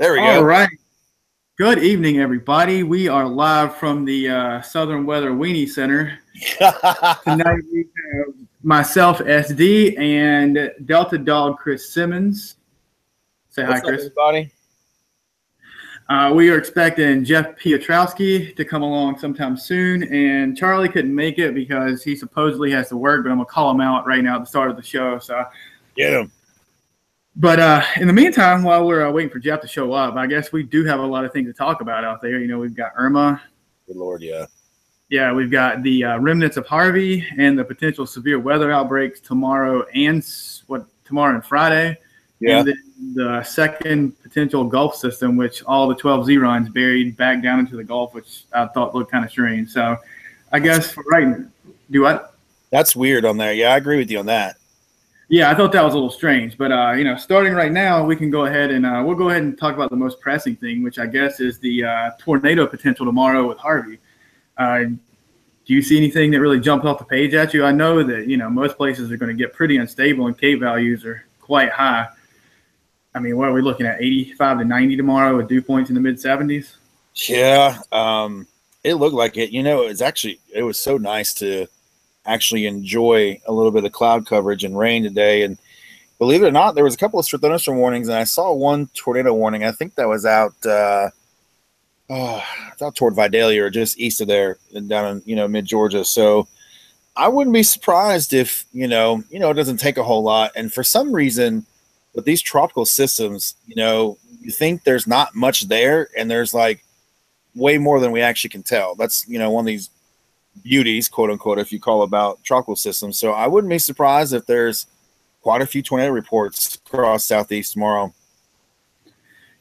There we All go. right. Good evening, everybody. We are live from the Southern Weather Weenie Center. Tonight we have myself, SD, and Delta Dog Chris Simmons. Say What's hi, Chris. up, everybody? We are expecting Jeff Piotrowski to come along sometime soon, and Charlie couldn't make it because he supposedly has to work, but I'm going to call him out right now at the start of the show. So, Get him. But in the meantime, while we're waiting for Jeff to show up, I guess we do have a lot of things to talk about out there. You know, we've got Irma. Good Lord, yeah. Yeah, we've got the remnants of Harvey and the potential severe weather outbreaks tomorrow and Friday. Yeah. And then the second potential Gulf system, which all the 12 Zerons buried back down into the Gulf, which I thought looked kind of strange. So I guess for right now, do what? That's weird on there. Yeah, I agree with you on that. Yeah, I thought that was a little strange. But, starting right now, we can go ahead and we'll go ahead and talk about the most pressing thing, which I guess is the tornado potential tomorrow with Harvey. Do you see anything that really jumped off the page at you? I know that, most places are going to get pretty unstable and K values are quite high. I mean, what are we looking at, 85 to 90 tomorrow with dew points in the mid-70s? Yeah, it looked like it. It was so nice to actually enjoy a little bit of cloud coverage and rain today. And believe it or not, there was a couple of thunderstorm warnings, and I saw one tornado warning. I think that was out toward Vidalia or just east of there and down in mid-Georgia. So I wouldn't be surprised if, it doesn't take a whole lot. And for some reason, with these tropical systems, you think there's not much there, and there's like way more than we actually can tell. That's, one of these beauties, quote unquote, if you call about tropical systems. So I wouldn't be surprised if there's quite a few tornado reports across Southeast tomorrow.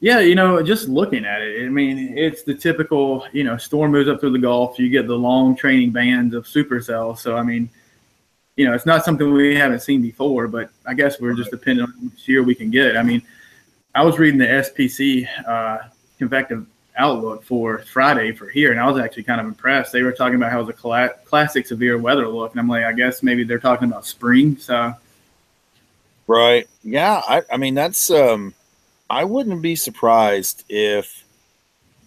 Yeah, just looking at it, I mean, it's the typical, storm moves up through the Gulf. You get the long training bands of supercells. So, I mean, it's not something we haven't seen before, but I guess we're just dependent on which year we can get. I mean, I was reading the SPC convective outlook for Friday for here, and I was actually kind of impressed. They were talking about how it was a classic severe weather look, and I'm like, I guess maybe they're talking about spring. So, right, yeah. I mean, that's I wouldn't be surprised if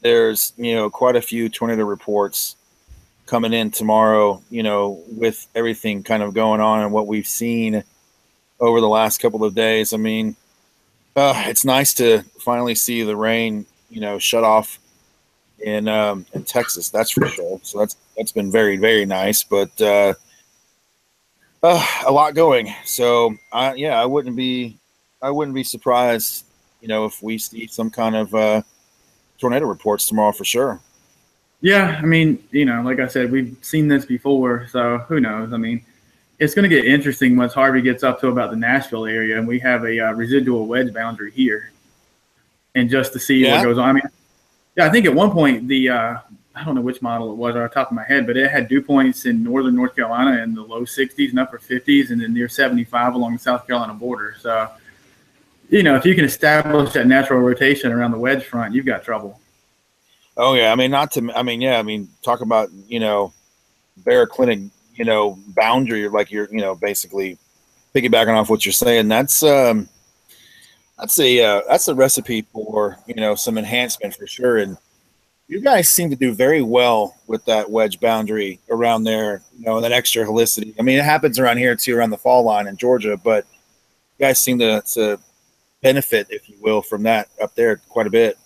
there's quite a few tornado reports coming in tomorrow, with everything kind of going on and what we've seen over the last couple of days. I mean, it's nice to finally see the rain, shut off in Texas. That's for sure. So that's been very, very nice, but a lot going. So I wouldn't be surprised, if we see some kind of tornado reports tomorrow for sure. Yeah, I mean, like I said, we've seen this before, so who knows? I mean, it's going to get interesting once Harvey gets up to about the Nashville area, and we have a residual wedge boundary here. And just to see what goes on. I mean, I think at one point I don't know which model it was off the top of my head, but it had dew points in northern North Carolina in the low 60s and upper 50s, and then near 75 along the South Carolina border. So, if you can establish that natural rotation around the wedge front, you've got trouble. Oh yeah, I mean, talk about baroclinic, boundary, like you're basically piggybacking off what you're saying. That's a recipe for some enhancement for sure. And you guys seem to do very well with that wedge boundary around there, and that extra helicity. I mean, it happens around here too, around the fall line in Georgia, but you guys seem to benefit, if you will, from that up there quite a bit.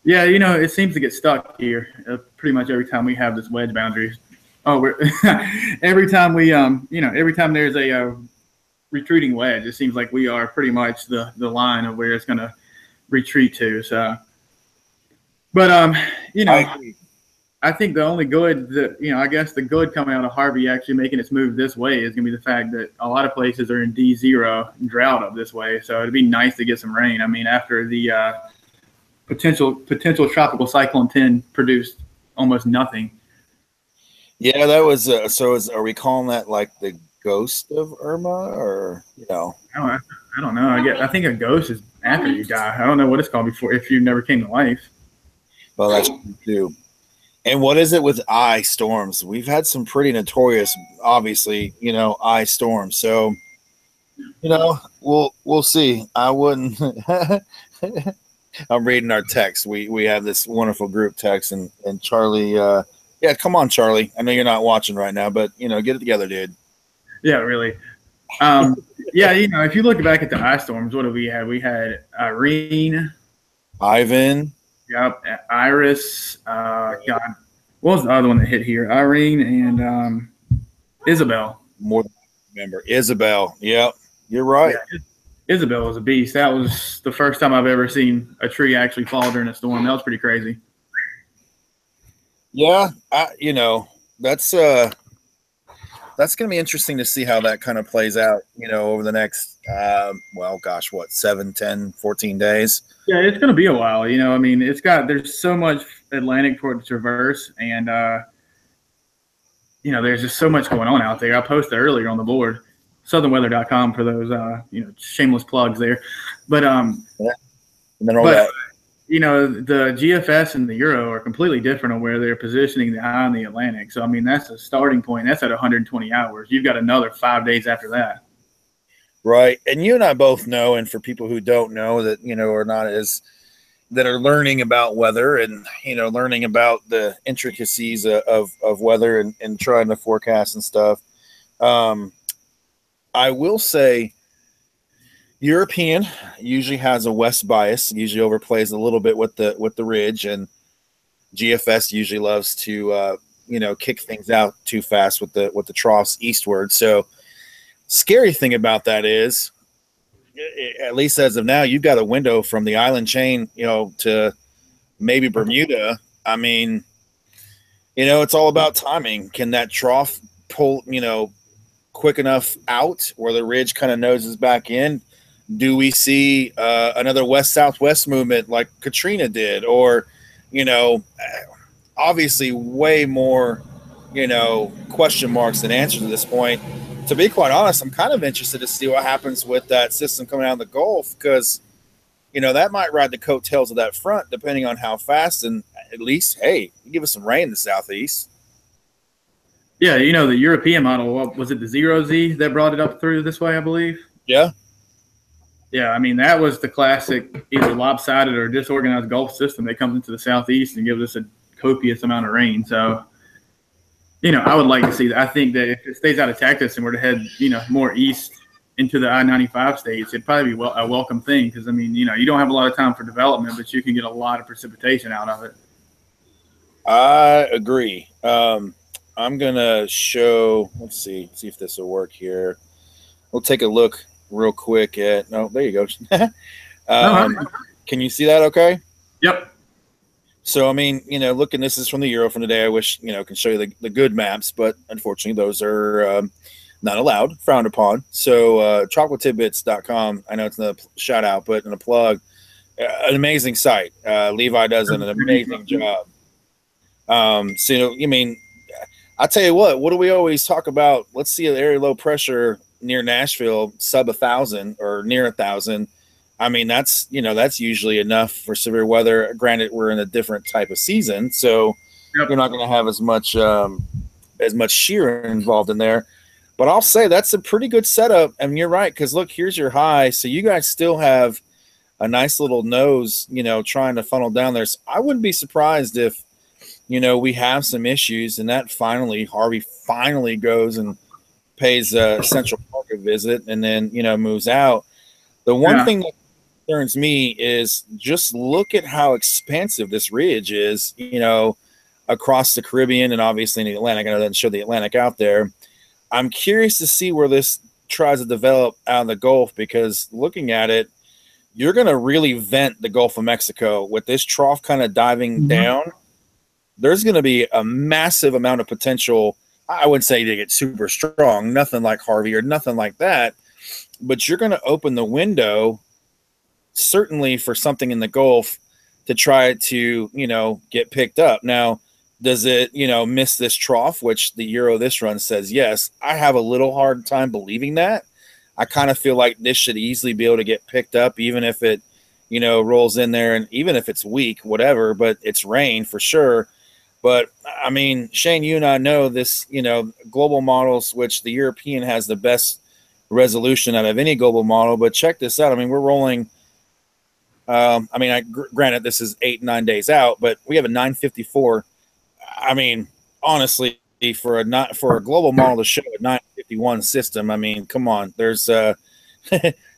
Yeah, it seems to get stuck here pretty much every time we have this wedge boundary. Every time every time there's a retreating wedge, it seems like we are pretty much the line of where it's going to retreat to. So, but I think the only good that I guess the good coming out of Harvey actually making its move this way is going to be the fact that a lot of places are in D0 drought up this way. So it'd be nice to get some rain. I mean, after the potential tropical cyclone 10 produced almost nothing. Yeah, that was are we calling that like the ghost of Irma, or I don't know. I think a ghost is after you die. I don't know what it's called before if you never came to life. Well, that's true too. And what is it with eye storms? We've had some pretty notorious, obviously, eye storms. So, we'll see. I wouldn't I'm reading our text. We have this wonderful group text, and Charlie. Yeah, come on, Charlie. I know you're not watching right now, but get it together, dude. Yeah, really. Yeah, if you look back at the ice storms, what do we have? We had Irene, Ivan. yep, Iris. God, what was the other one that hit here? Irene and Isabel. More than I remember. Isabel. Yep, you're right. Yeah, Isabel was a beast. That was the first time I've ever seen a tree actually fall during a storm. That was pretty crazy. Yeah, that's going to be interesting to see how that kind of plays out, over the next, 7, 10, 14 days. Yeah, it's going to be a while. I mean, there's so much Atlantic for it to traverse, and, there's just so much going on out there. I posted earlier on the board, SouthernWeather.com for those, shameless plugs there. But, yeah. And then all that. The GFS and the Euro are completely different on where they're positioning the eye in the Atlantic. So, I mean, that's a starting point. That's at 120 hours. You've got another 5 days after that. Right. And you and I both know, and for people who don't know that, are not that are learning about weather and, learning about the intricacies of weather and trying to forecast and stuff. I will say, European usually has a west bias, usually overplays a little bit with the ridge, and GFS usually loves to kick things out too fast with the troughs eastward. So scary thing about that is, at least as of now, you've got a window from the island chain, to maybe Bermuda. I mean, it's all about timing. Can that trough pull, quick enough out where the ridge kind of noses back in? Do we see another west-southwest movement like Katrina did? Or, obviously way more, question marks than answers at this point. To be quite honest, I'm kind of interested to see what happens with that system coming out of the Gulf because, that might ride the coattails of that front depending on how fast and at least, hey, give us some rain in the southeast. Yeah, the European model, was it the 0Z that brought it up through this way, I believe? Yeah. Yeah, I mean, that was the classic either lopsided or disorganized Gulf system that comes into the southeast and gives us a copious amount of rain. So, I would like to see that. I think that if it stays out of Texas and we're to head, more east into the I-95 states, it'd probably be a welcome thing because, I mean, you don't have a lot of time for development, but you can get a lot of precipitation out of it. I agree. I'm going to show – let's see if this will work here. We'll take a look real quick at – no, there you go. Can you see that okay? Yep. So, I mean, looking – this is from the Euro from today. I wish, can show you the good maps, but unfortunately those are not allowed, frowned upon. So, tropicaltidbits.com, I know it's a shout-out, but in a plug, an amazing site. Levi does an amazing job. So, I mean – I'll tell you what do we always talk about? Let's see an area low pressure near Nashville, sub 1,000 or near 1,000. I mean, that's usually enough for severe weather. Granted, we're in a different type of season, so you're not going to have as much shear involved in there. But I'll say that's a pretty good setup. And you're right, because look, here's your high. So you guys still have a nice little nose, trying to funnel down there. So I wouldn't be surprised if, we have some issues, and that Harvey finally goes and pays Central Park a visit and then, moves out. The one thing that concerns me is just look at how expansive this ridge is, across the Caribbean and obviously in the Atlantic. I know that doesn't show the Atlantic out there. I'm curious to see where this tries to develop out of the Gulf because looking at it, you're going to really vent the Gulf of Mexico with this trough kind of diving down. There's going to be a massive amount of potential. I wouldn't say to get super strong, nothing like Harvey or nothing like that, but you're going to open the window certainly for something in the Gulf to try to, get picked up. Now, does it, miss this trough, which the Euro this run says yes. I have a little hard time believing that. I kind of feel like this should easily be able to get picked up, even if it, rolls in there and even if it's weak, whatever, but it's rain for sure. But, I mean, Shane, you and I know this, global models, which the European has the best resolution out of any global model. But check this out. I mean, we're rolling I mean, granted, this is 8-9 days out, but we have a 954. I mean, honestly, for a global model to show a 951 system, I mean, come on, there's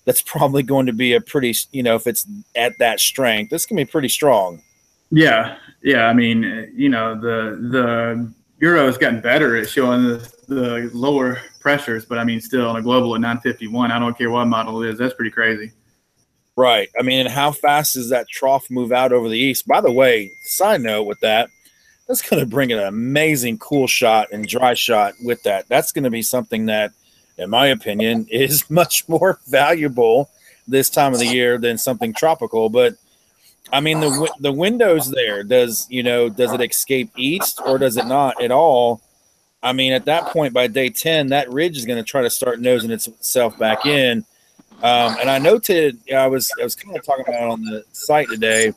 that's probably going to be a pretty, if it's at that strength, this can be pretty strong. Yeah, yeah. I mean, the Euro has gotten better at showing the lower pressures, but I mean, still on a global at 951, I don't care what model it is. That's pretty crazy. Right. I mean, and how fast does that trough move out over the east? By the way, side note with that, that's going to bring an amazing cool shot and dry shot with that. That's going to be something that, in my opinion, is much more valuable this time of the year than something tropical. But I mean, the window's there. Does it escape east or does it not at all? I mean, at that point, by day 10, that ridge is going to try to start nosing itself back in. And I noted, I was kind of talking about it on the site today.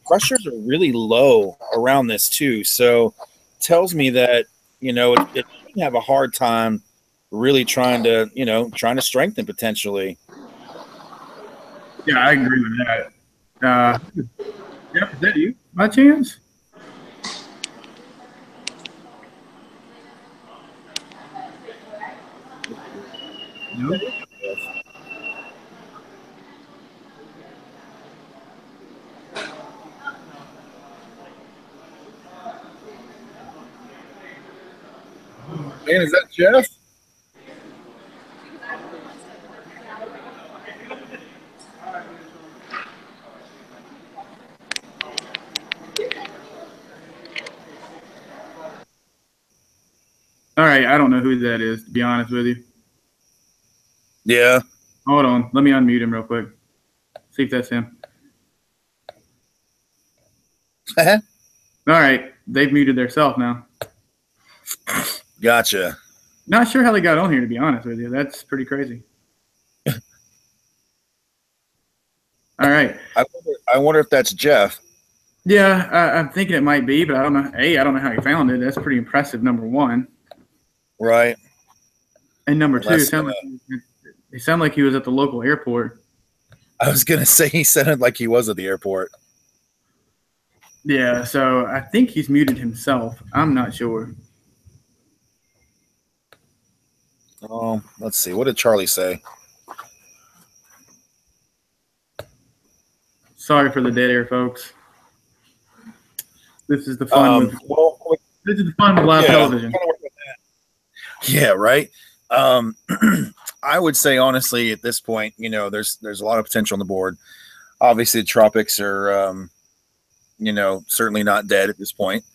Pressures are really low around this too, so tells me that it can have a hard time really trying to strengthen potentially. Yeah, I agree with that. Yep, is that you by chance? No. Man, is that Jeff? All right, I don't know who that is, to be honest with you. Yeah. Hold on, let me unmute him real quick. See if that's him. All right, they've muted themselves now. Gotcha. Not sure how they got on here, to be honest with you. That's pretty crazy. All right. I wonder if that's Jeff. Yeah, I'm thinking it might be, but I don't know. I don't know how he found it. That's pretty impressive, number one. Right. And number two, it sounded like he was at the local airport. I was going to say he sounded like he was at the airport. Yeah, so I think he's muted himself. I'm not sure. Oh, let's see. What did Charlie say? Sorry for the dead air, folks. This is the fun with live television. Yeah, right. I would say honestly, at this point, there's a lot of potential on the board. Obviously, the tropics are, certainly not dead at this point.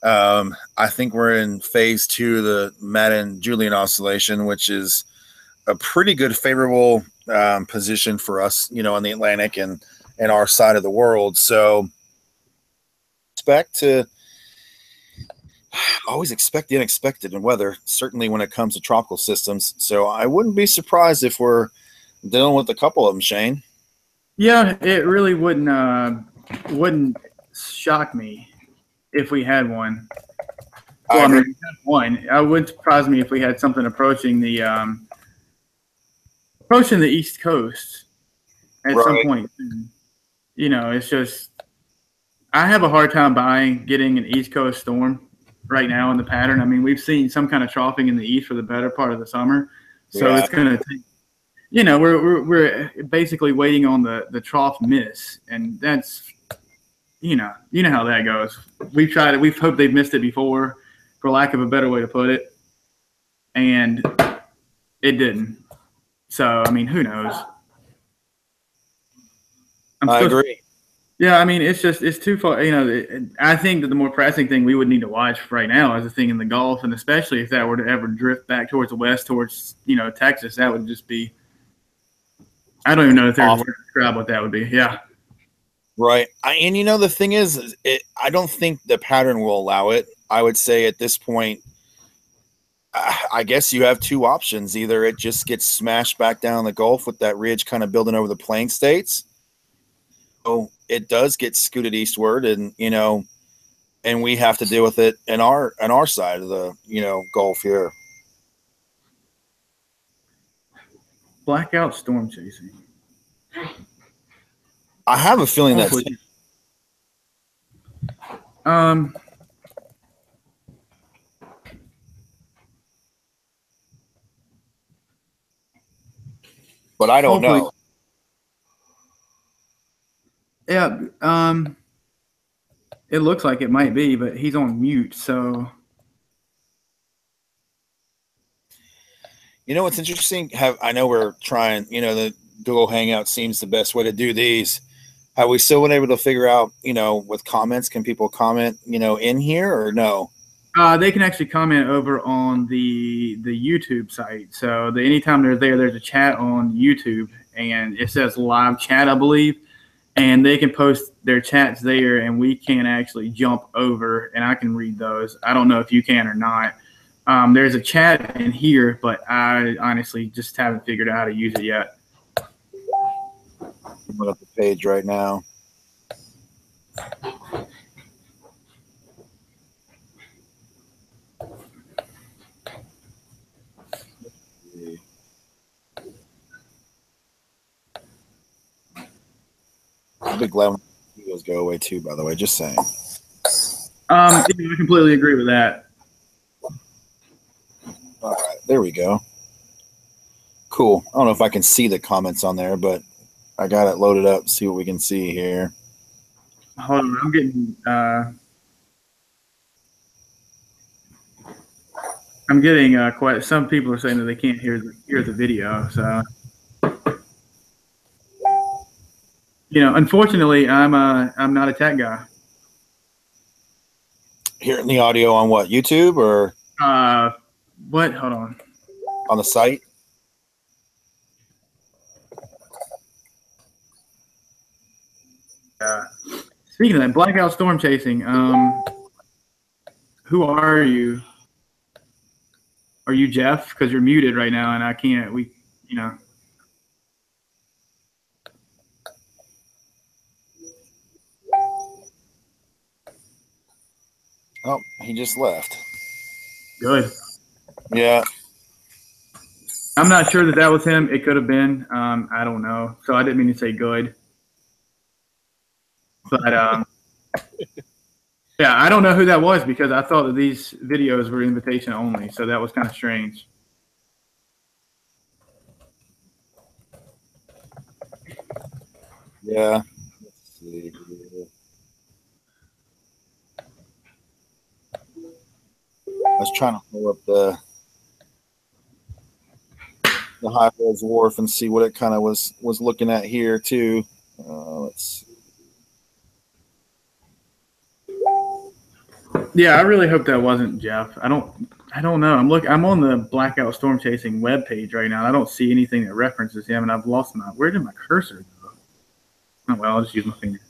I think we're in phase 2 of the Madden-Julian oscillation, which is a pretty good favorable position for us, in the Atlantic and our side of the world. So always expect the unexpected in weather, certainly when it comes to tropical systems. So I wouldn't be surprised if we're dealing with a couple of them, Shane. Yeah, it really wouldn't shock me if we had one. Well, I mean, we had one. It wouldn't surprise me if we had something approaching the East Coast at some point. It's just I have a hard time getting an East Coast storm right now in the pattern. I mean, we've seen some kind of troughing in the east for the better part of the summer, so it's going to take. We're basically waiting on the trough miss, and that's you know how that goes. We've tried it. We've hoped they've missed it before, for lack of a better way to put it, and it didn't. So I mean, who knows? I agree. Yeah, I mean, it's too far. I think that the more pressing thing we would need to watch right now is the thing in the Gulf, and especially if that were to ever drift back towards the west, towards Texas, that would just be. I don't even know if there's a word to describe what that would be. Yeah. Right. The thing is, I don't think the pattern will allow it. I would say at this point, I guess you have two options. Either it just gets smashed back down the Gulf with that ridge kind of building over the plain states. So it does get scooted eastward, and and we have to deal with it in our side of the Gulf here. Blackout storm chasing. I have a feeling that's Hopefully. Um, but I don't hopefully. know. Yeah. It looks like it might be, but he's on mute, so. You know what's interesting? I know we're trying. You know, the Google Hangout seems the best way to do these. Have we still been able to figure out? You know, with comments, can people comment? You know, in here or no? They can actually comment over on the YouTube site. So anytime they're there, there's a chat on YouTube, and it says live chat, I believe, and they can post their chats there, and we can actually jump over, and I can read those. I don't know if you can or not. There's a chat in here, but I honestly just haven't figured out how to use it yet. I'm putting up the page right now. I'll be glad when videos go away too. By the way, just saying. I completely agree with that. All right, there we go. Cool. I don't know if I can see the comments on there, but I got it loaded up. See what we can see here. Hold on, I'm getting quite. Some people are saying that they can't hear the video. So, unfortunately, I'm not a tech guy. Hearing the audio on what, YouTube or what? Hold on. on the site? Speaking of that, blackout storm chasing. Who are you? Are you Jeff? Because you're muted right now, and I can't. Oh, he just left. Good. Yeah. I'm not sure that was him. It could have been. I don't know. So I didn't mean to say good. But yeah, I don't know who that was because I thought that these videos were invitation only. So that was kind of strange. Yeah. Let's see here. I was trying to pull up the High Res Wharf and see what it kind of was looking at here too. Let's see. Yeah, I really hope that wasn't Jeff. I don't know. I'm on the blackout storm chasing web page right now. I don't see anything that references him, and I've lost where did my cursor go? Oh well, I'll just use my finger.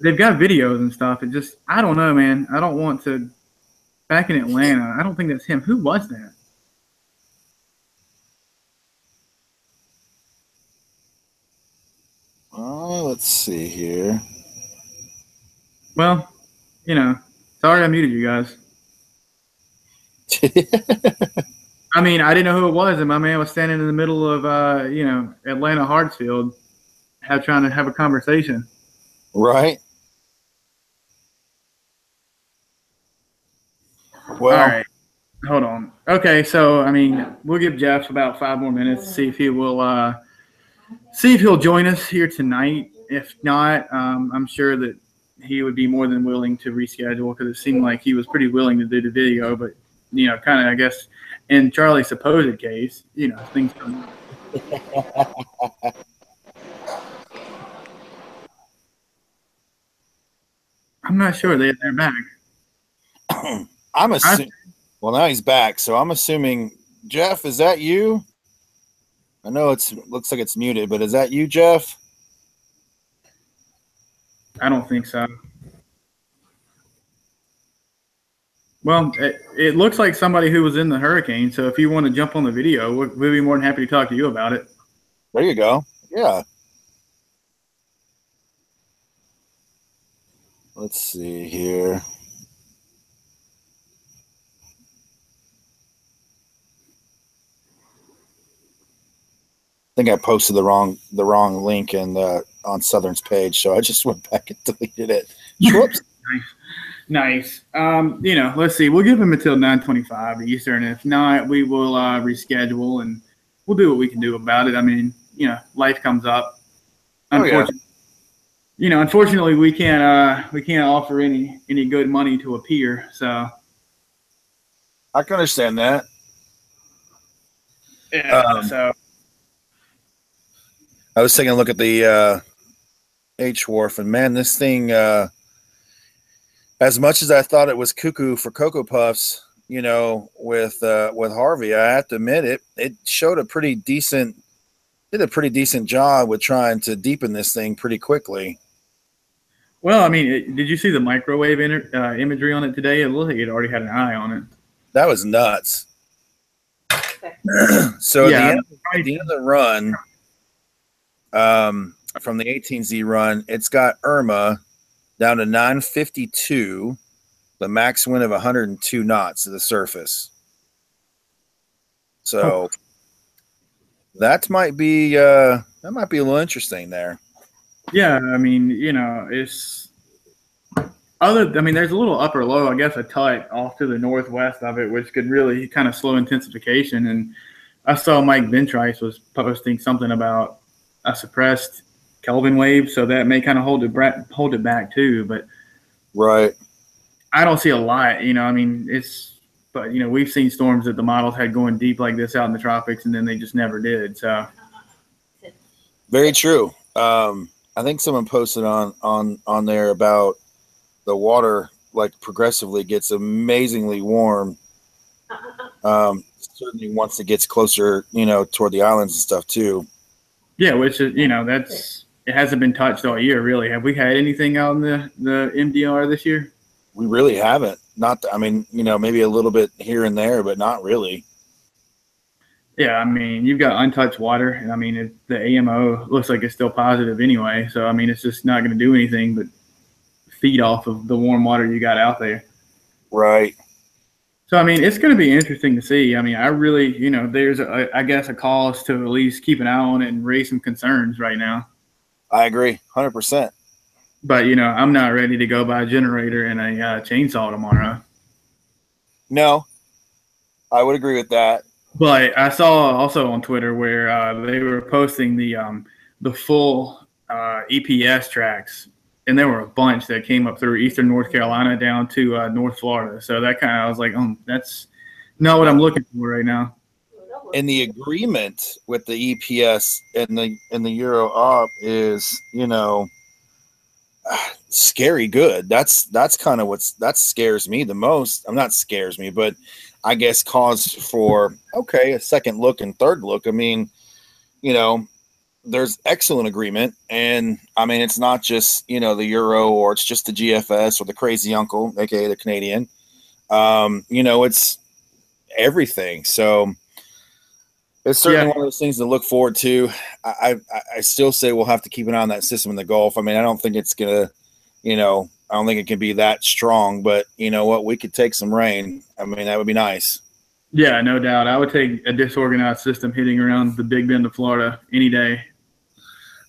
They've got videos and stuff. It just, I don't know, man. I don't want to. Back in Atlanta, I don't think that's him. Who was that? Let's see here. Well, sorry I muted you guys. I mean, I didn't know who it was, and my man was standing in the middle of, Atlanta Hartsfield, trying to have a conversation. Right. Well, all right. Hold on. Okay, so I mean, we'll give Jeff about 5 more minutes, see if he'll join us here tonight. If not, I'm sure that he would be more than willing to reschedule because it seemed like he was pretty willing to do the video, but kind of, I guess, in Charlie's supposed case, things come up. I'm not sure they're back. I'm assuming. Well, now he's back, so I'm assuming. Jeff, is that you? I know looks like it's muted, but is that you, Jeff? I don't think so. Well, it looks like somebody who was in the hurricane. So if you want to jump on the video, we'll be more than happy to talk to you about it. There you go. Yeah. Let's see here. think I posted the wrong link on Southern's page, so I just went back and deleted it. Whoops. Nice. Let's see. We'll give him until 9:25 Eastern. If not, we will reschedule and we'll do what we can do about it. I mean, life comes up. Unfortunately, unfortunately, we can't offer any good money to a peer. So I can understand that. Yeah. So I was taking a look at the H Wharf, and man, this thing. As much as I thought it was cuckoo for Cocoa Puffs, with Harvey, I have to admit it showed did a pretty decent job with trying to deepen this thing pretty quickly. Well, I mean, did you see the microwave imagery on it today? It looked like it already had an eye on it. That was nuts. So at the end of the run, from the 18Z run, it's got Irma down to 952, the max wind of 102 knots to the surface. So that might be a little interesting there. Yeah, I mean, there's a little upper low, I guess, a tut off to the northwest of it, which could really kind of slow intensification. And I saw Mike Ventrice was posting something about a suppressed Kelvin wave, so that may kind of hold it back too. But right, I don't see a lot. But we've seen storms that the models had going deep like this out in the tropics, and then they just never did. So very true. I think someone posted on there about the water progressively gets amazingly warm. Certainly once it gets closer, toward the islands and stuff too. Yeah, which is it hasn't been touched all year, really. Have we had anything out in the MDR this year? We really haven't. Maybe a little bit here and there, but not really. Yeah, you've got untouched water, and the AMO looks like it's still positive anyway. So it's just not going to do anything but feed off of the warm water you got out there. Right. So it's going to be interesting to see. I really, there's a cause to at least keep an eye on it and raise some concerns right now. I agree, 100%. But I'm not ready to go buy a generator and a chainsaw tomorrow. No, I would agree with that. But I saw also on Twitter where they were posting the full EPS tracks, and there were a bunch that came up through eastern North Carolina down to North Florida. So that I was like, that's not what I'm looking for right now. And the agreement with the EPS and the Euro op is, scary good. That's kind of that scares me the most. Not scares me, but I guess cause for a second look and third look. There's excellent agreement, and it's not just the Euro, or it's just the GFS or the crazy uncle, aka the Canadian. It's everything. So it's certainly one of those things to look forward to. I still say we'll have to keep an eye on that system in the Gulf. I don't think it's gonna, I don't think it can be that strong. But you know what? We could take some rain. That would be nice. Yeah, no doubt. I would take a disorganized system hitting around the Big Bend of Florida any day.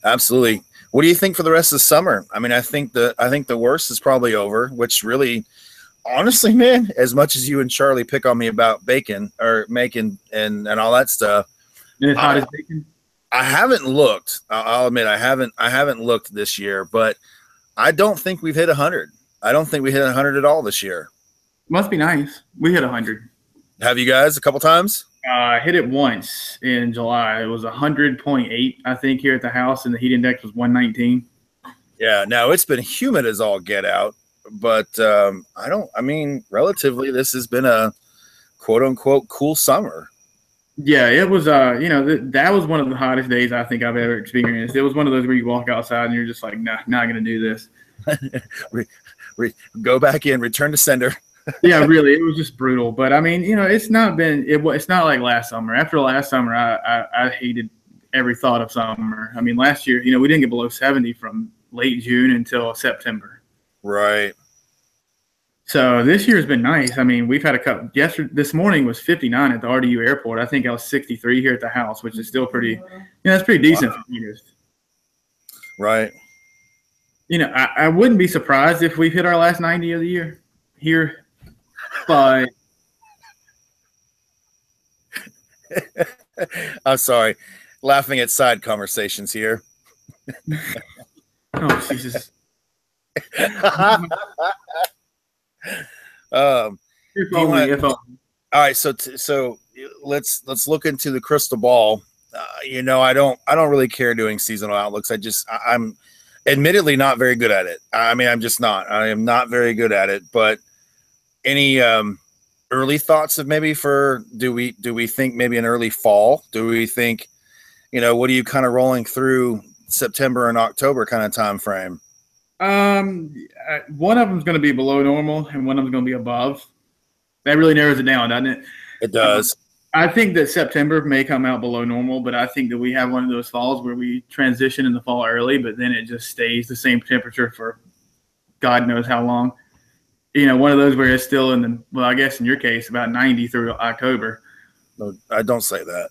Absolutely. What do you think for the rest of the summer? I think the worst is probably over, which really, honestly, man, as much as you and Charlie pick on me about bacon or making and all that stuff, and it's hot as bacon. I haven't looked. I'll admit I haven't looked this year, but I don't think we've hit 100. I don't think we hit 100 at all this year. Must be nice. We hit 100. Have you guys a couple times? I hit it once in July. It was 100.8, I think, here at the house, and the heat index was 119. Yeah, now it's been humid as all get out, but relatively, this has been a quote unquote cool summer. Yeah, it was, that was one of the hottest days I think I've ever experienced. It was one of those where you walk outside and you're just like, nah, not going to do this. Go back in, return to sender. Yeah, really, it was just brutal. But it's not like last summer. After last summer, I hated every thought of summer. Last year, we didn't get below 70 from late June until September. Right. So this year's been nice. I mean, we've had a couple. This morning was 59 at the RDU airport. I think I was 63 here at the house, which is still pretty. That's pretty decent for meters. Right. I wouldn't be surprised if we hit our last 90 of the year here, but I'm sorry, laughing at side conversations here. Oh Jesus. All right, so let's look into the crystal ball. I don't really care doing seasonal outlooks. I'm admittedly not very good at it. I mean, I'm just not. I am not very good at it. But any early thoughts of maybe do we think maybe an early fall? Do we think, what are you kind of rolling through September and October kind of time frame? One of them is going to be below normal, and one of them is going to be above. That really narrows it down, doesn't it? It does. I think that September may come out below normal, but I think that we have one of those falls where we transition in the fall early, but then it just stays the same temperature for God knows how long. One of those where it's still I guess in your case, about 90 through October. No, I don't say that.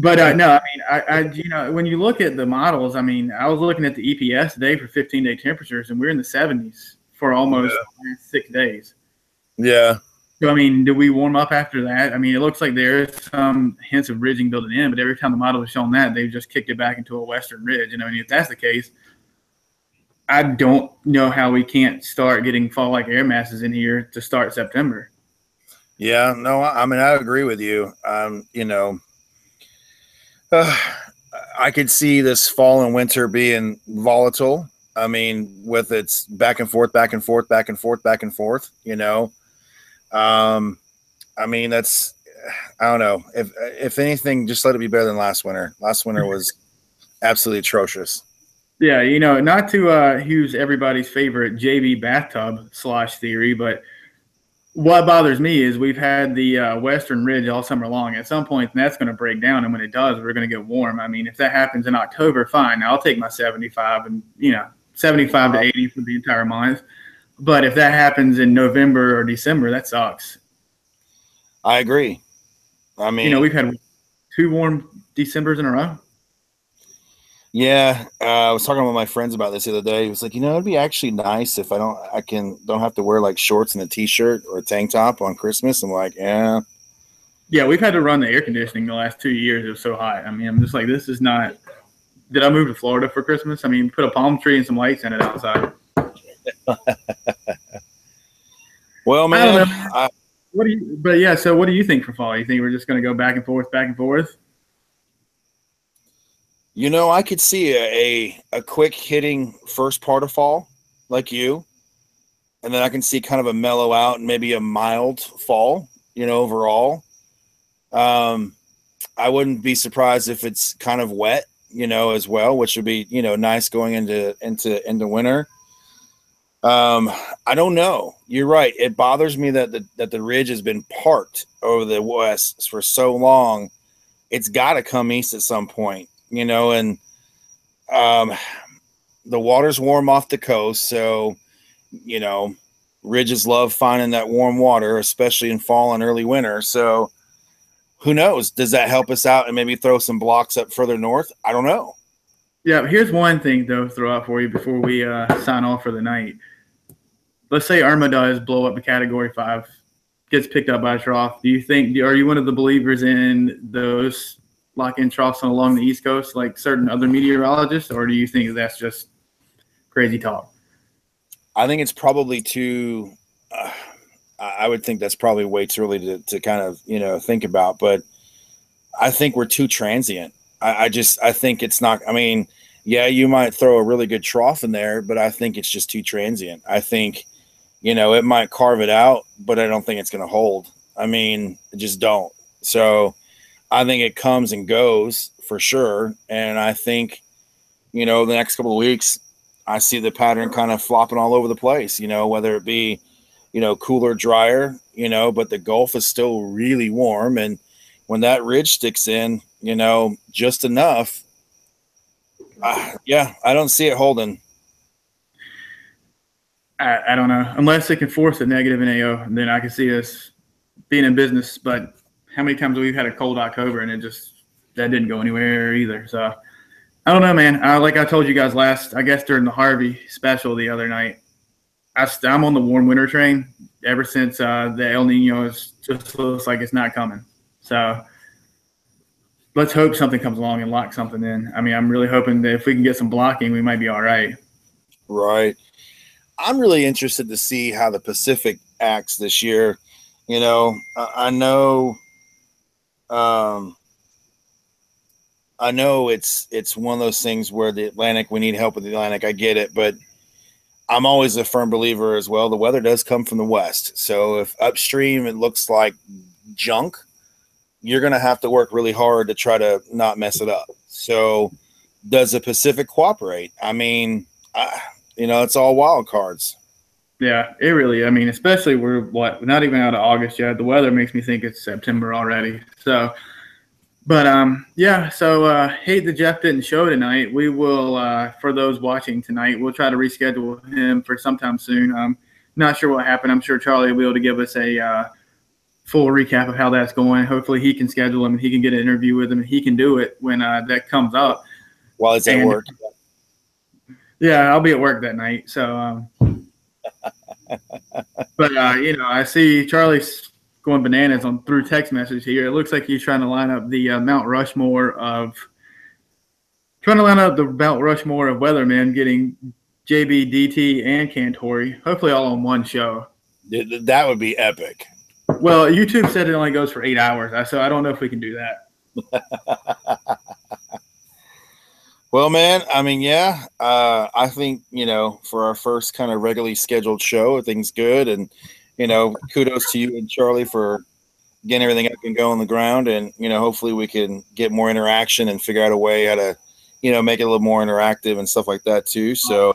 But no, I mean, when you look at the models, I mean, I was looking at the EPS today for 15-day temperatures, and we're in the 70s for almost 6 days. Yeah. So, I mean, do we warm up after that? I mean, it looks like there's some hints of ridging building in, but every time the model has shown that, they've just kicked it back into a western ridge. And I mean, if that's the case, I don't know how we can't start getting fall-like air masses in here to start September. Yeah, no, I mean, I agree with you. I could see this fall and winter being volatile. I mean, with its back and forth. I mean, I don't know. If anything, just let it be better than last winter. Last winter was absolutely atrocious. Yeah, not to use everybody's favorite JV bathtub slosh theory, but what bothers me is we've had the western ridge all summer long. At some point, that's going to break down, and when it does, we're going to get warm. I mean, if that happens in October, fine. I'll take my 75 and 75 to 80 for the entire month. But if that happens in November or December, that sucks. I agree. I mean, we've had 2 warm Decembers in a row. Yeah, I was talking with my friends about this the other day. He was like, it'd be actually nice if I don't have to wear like shorts and a t-shirt or a tank top on Christmas. I'm like, yeah. Yeah, we've had to run the air conditioning the last 2 years. It was so hot. I mean, I'm just like, this is not. Did I move to Florida for Christmas? I mean, put a palm tree and some lights in it outside. Well, man, so what do you think for fall? You think we're just going to go back and forth? I could see a quick hitting first part of fall like you, and then I can see kind of a mellow out and maybe a mild fall, overall. I wouldn't be surprised if it's kind of wet, as well, which would be, nice going into winter. I don't know. You're right. It bothers me that the ridge has been parked over the west for so long. It's got to come east at some point, and the water's warm off the coast. So, ridges love finding that warm water, especially in fall and early winter. So who knows? Does that help us out and maybe throw some blocks up further north? I don't know. Yeah, here's one thing, though, to throw out for you before we sign off for the night. Let's say Irma does blow up a Category 5, gets picked up by a trough. Are you one of the believers in those lock-in troughs along the East Coast like certain other meteorologists, or do you think that's just crazy talk? I think it's probably too I would think that's probably way too early to kind of, think about. But I think we're too transient. I think it's not. I mean, yeah, you might throw a really good trough in there, but I think it's just too transient. I think, it might carve it out, but I don't think it's going to hold. I mean, I just don't. So I think it comes and goes for sure. And I think, the next couple of weeks, I see the pattern kind of flopping all over the place, whether it be, cooler, drier, but the Gulf is still really warm. And when that ridge sticks in, just enough, I don't see it holding. I don't know. Unless they can force a negative in AO, then I can see us being in business. But how many times we've had a cold October and that didn't go anywhere either. So I don't know, man. Like I told you guys I guess during the Harvey special the other night, I'm on the warm winter train ever since the El Nino just looks like it's not coming. So let's hope something comes along and locks something in. I mean, I'm really hoping that if we can get some blocking, we might be all right. Right. I'm really interested to see how the Pacific acts this year. You know, I know it's one of those things where the Atlantic, we need help with the Atlantic. I get it, but I'm always a firm believer as well. The weather does come from the west. So if upstream it looks like junk, you're going to have to work really hard to try to not mess it up. So does the Pacific cooperate? I mean, it's all wild cards. Yeah, it really, I mean, especially we're not even out of August yet. The weather makes me think it's September already. So, but hey, the Jeff didn't show tonight. We will, for those watching tonight, we'll try to reschedule him for sometime soon. Not sure what happened. I'm sure Charlie will be able to give us a full recap of how that's going. Hopefully he can schedule him and he can get an interview with him and he can do it when that comes up. While it's at work. Yeah, I'll be at work that night. So, but I see Charlie's going bananas through text message here. It looks like he's trying to line up the Mount Rushmore of weathermen, getting JB, DT, and Cantori, hopefully all on one show. That would be epic. Well, YouTube said it only goes for 8 hours, so I don't know if we can do that. Well, man, I mean, yeah, I think, for our first kind of regularly scheduled show, everything's good. And, kudos to you and Charlie for getting everything up and go on the ground. And, hopefully we can get more interaction and figure out a way how to, make it a little more interactive and stuff like that too. So,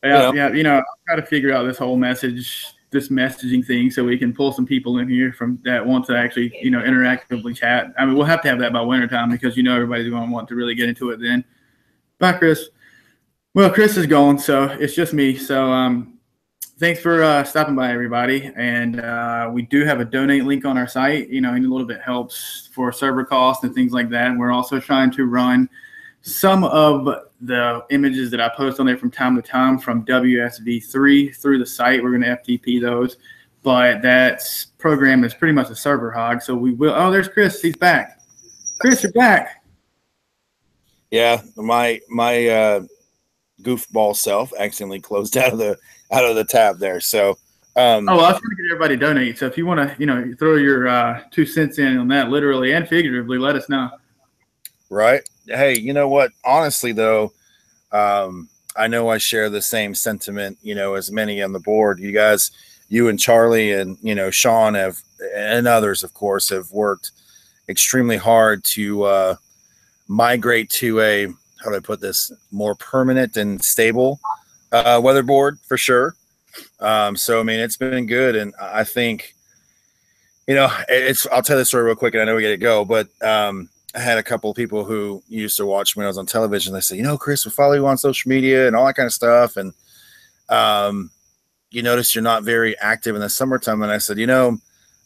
I'll try to figure out this messaging thing so we can pull some people in here from that want to actually, interactively chat. I mean, we'll have to have that by wintertime because, everybody's going to want to really get into it then. Bye, Chris. Well, Chris is gone, so it's just me. So thanks for stopping by, everybody. And we do have a donate link on our site. Any little bit helps for server costs and things like that. And we're also trying to run some of the images that I post on there from time to time from WSV3 through the site. We're going to FTP those. But that program is pretty much a server hog. So we will – oh, there's Chris. He's back. Chris, you're back. Yeah, my goofball self accidentally closed out of the tab there. So, I was trying to get everybody to donate. So if you want to, throw your 2 cents in on that, literally and figuratively, let us know. Right. Hey, you know what? Honestly, though, I know I share the same sentiment, as many on the board. You guys, you and Charlie and Sean and others, of course, have worked extremely hard to migrate to a, how do I put this, more permanent and stable weatherboard for sure. So, I mean, it's been good. And I think, I'll tell this story real quick and I know we got to go, but I had a couple of people who used to watch when I was on television. They said, Chris, we follow you on social media and all that kind of stuff. And you notice you're not very active in the summertime. And I said,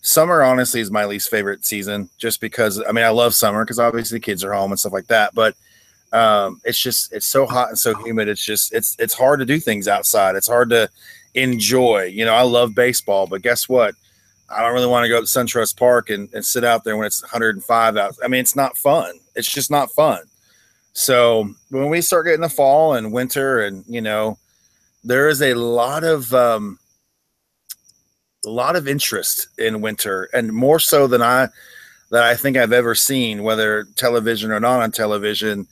summer honestly is my least favorite season just because, I mean, I love summer because obviously the kids are home and stuff like that. But it's so hot and so humid. It's hard to do things outside. It's hard to enjoy. I love baseball, but guess what? I don't really want to go to SunTrust Park and sit out there when it's 105 out. I mean, it's not fun. It's just not fun. So when we start getting the fall and winter and, there is a lot of interest in winter and more so than I think I've ever seen, whether television or not on television.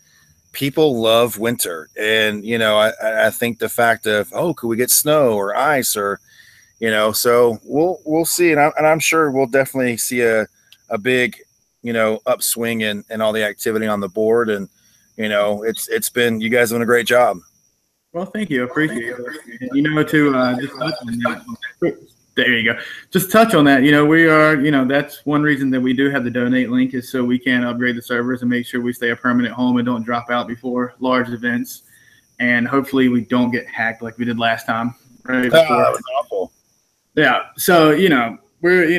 People love winter. And, I think the fact of, could we get snow or ice or, so we'll see. And I'm sure we'll definitely see a big, upswing in all the activity on the board. And, it's been, you guys doing a great job. Well, thank you. I appreciate it. Just touch on that. There you go. Just touch on that. We are, that's one reason that we do have the donate link is so we can upgrade the servers and make sure we stay a permanent home and don't drop out before large events. And hopefully we don't get hacked like we did last time. right before. That was awful. Yeah. So, every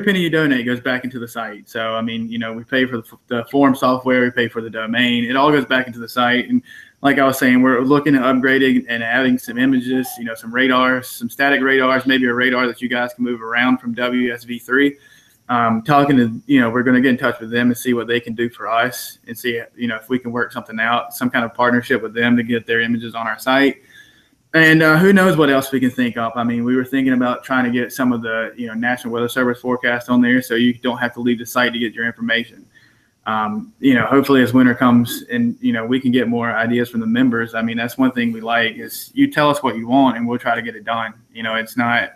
penny you donate goes back into the site. So, I mean, we pay for the form software, we pay for the domain. It all goes back into the site. And like I was saying, we're looking at upgrading and adding some images, some radars, some static radars, maybe a radar that you guys can move around from WSV3. Talking to, we're going to get in touch with them and see what they can do for us and see, if we can work something out, some kind of partnership with them to get their images on our site. And who knows what else we can think of. I mean, we were thinking about trying to get some of the, National Weather Service forecast on there so you don't have to leave the site to get your information. Hopefully as winter comes and, we can get more ideas from the members. I mean, that's one thing we like is you tell us what you want and we'll try to get it done. It's not,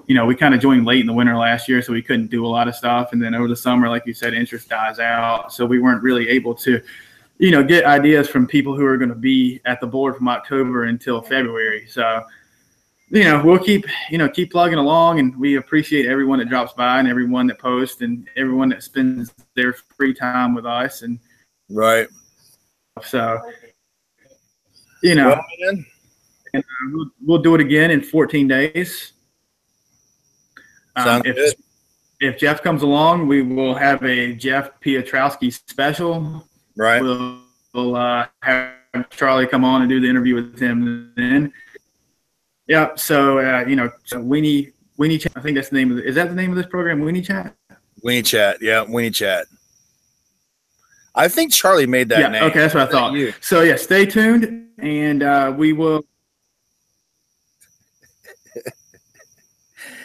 we kind of joined late in the winter last year, so we couldn't do a lot of stuff. And then over the summer, like you said, interest dies out. So we weren't really able to get ideas from people who are going to be at the board from October until February. So, we'll keep plugging along, and we appreciate everyone that drops by and everyone that posts and everyone that spends their free time with us. And right. So, and we'll do it again in 14 days. Sounds good. If Jeff comes along, we will have a Jeff Piotrowski special. Right. We'll have Charlie come on and do the interview with him then. Yeah. So, so Weenie Chat, I think that's the name of it. Is that the name of this program? Weenie Chat? Weenie Chat. Yeah. Weenie Chat. I think Charlie made that name. Okay. That's what I thought. So yeah, stay tuned and we will.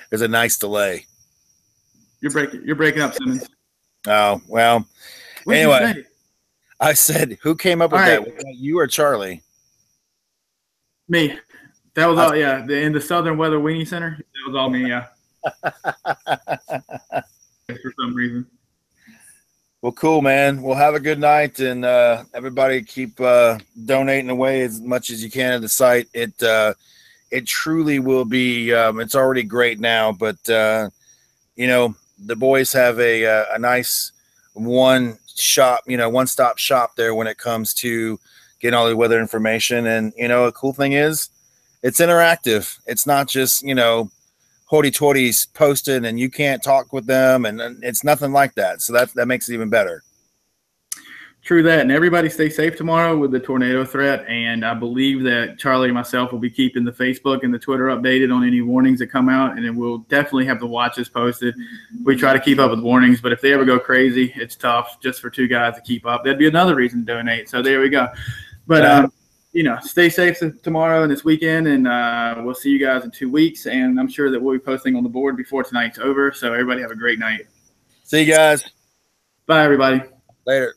There's a nice delay. You're breaking up, Simmons. Oh, well, What anyway. I said, who came up with that? Was that you or Charlie? Me. That was all, yeah. In the Southern Weather Weenie Center, that was all me, yeah. For some reason. Well, cool, man. Well, have a good night, and everybody keep donating away as much as you can at the site. It truly will be. It's already great now, but the boys have a nice one-stop shop there when it comes to getting all the weather information. And a cool thing is it's interactive. It's not just hoity-toities posted and you can't talk with them, and it's nothing like that. So that makes it even better. True that. And everybody stay safe tomorrow with the tornado threat. And I believe that Charlie and myself will be keeping the Facebook and the Twitter updated on any warnings that come out. And then we'll definitely have the watches posted. We try to keep up with warnings, but if they ever go crazy, it's tough just for two guys to keep up. That'd be another reason to donate. So there we go. But, stay safe tomorrow and this weekend. And we'll see you guys in 2 weeks. And I'm sure that we'll be posting on the board before tonight's over. So everybody have a great night. See you guys. Bye, everybody. Later.